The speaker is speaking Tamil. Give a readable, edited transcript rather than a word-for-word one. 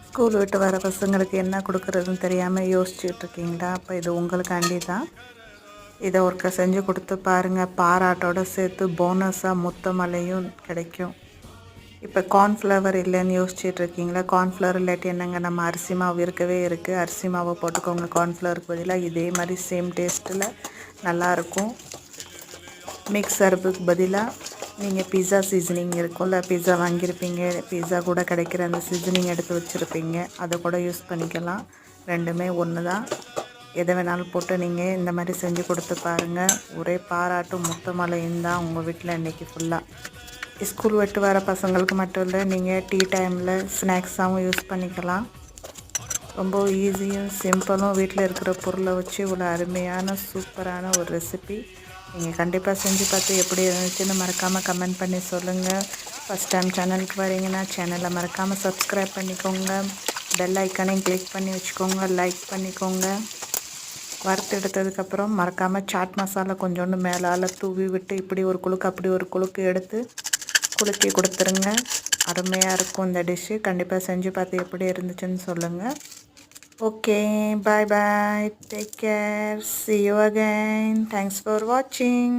ஸ்கூல் விட்டு வர பசங்களுக்கு என்ன கொடுக்குறதுன்னு தெரியாமல் யோசிச்சுட்டு இருக்கீங்களா? அப்போ இது உங்களுக்காண்டி தான். இதை ஒருக்க செஞ்சு கொடுத்து பாருங்கள். பாராட்டோடு சேர்த்து போனஸாக முத்தமலையும் கிடைக்கும். இப்போ கார்ன்ஃப்ளவர் இல்லைன்னு யோசிச்சுட்டு இருக்கீங்களா? கார்ன்ஃப்ளவர் இல்லாட்டி என்னங்க, நம்ம அரிசி மாவு இருக்கவே இருக்குது. அரிசி மாவை போட்டுக்கோங்க. கார்ன்ஃப்ளவருக்கு பதிலாக இதே மாதிரி சேம் டேஸ்ட்டில் நல்லாயிருக்கும். மிக்சருக்கு பதிலாக நீங்கள் பிஸா சீசனிங் இருக்கும்ல, பிஸா வாங்கியிருப்பீங்க, பிஸா கூட கிடைக்கிற அந்த சீசனிங் எடுத்து வச்சுருப்பீங்க, அதை கூட யூஸ் பண்ணிக்கலாம். ரெண்டுமே ஒன்று தான். எதை வேணாலும் போட்டு நீங்கள் இந்த மாதிரி செஞ்சு கொடுத்து பாருங்கள். ஒரே பாராட்டும் முத்தமலையும் தான் உங்கள் வீட்டில் இன்றைக்கி ஃபுல்லாக. ஸ்கூல் விட்டு வர பசங்களுக்கு மட்டும் இல்லை, நீங்கள் டீ டைமில் ஸ்நாக்ஸாகவும் யூஸ் பண்ணிக்கலாம். ரொம்ப ஈஸியும் சிம்பிளும், வீட்டில் இருக்கிற பொருளை வச்சு இவ்வளோ அருமையான சூப்பரான ஒரு ரெசிபி. நீங்கள் கண்டிப்பாக செஞ்சு பார்த்து எப்படி இருந்துச்சுன்னு மறக்காமல் கமெண்ட் பண்ணி சொல்லுங்கள். ஃபஸ்ட் டைம் சேனலுக்கு வரீங்கன்னா சேனலை மறக்காமல் சப்ஸ்கிரைப் பண்ணிக்கோங்க. பெல் ஐக்கானையும் கிளிக் பண்ணி வச்சுக்கோங்க. லைக் பண்ணிக்கோங்க. வறுத்து எடுத்ததுக்கப்புறம் மறக்காமல் சாட் மசாலா கொஞ்சோண்டு மேலால் தூவி விட்டு இப்படி ஒரு குலுக்கு அப்படி ஒரு குலுக்கு எடுத்து குலுக்கி கொடுத்துருங்க. அருமையாக இருக்கும் இந்த டிஷ்ஷு. கண்டிப்பாக செஞ்சு பார்த்து எப்படி இருந்துச்சுன்னு சொல்லுங்கள். Okay, bye bye. Take care. See you again. Thanks for watching.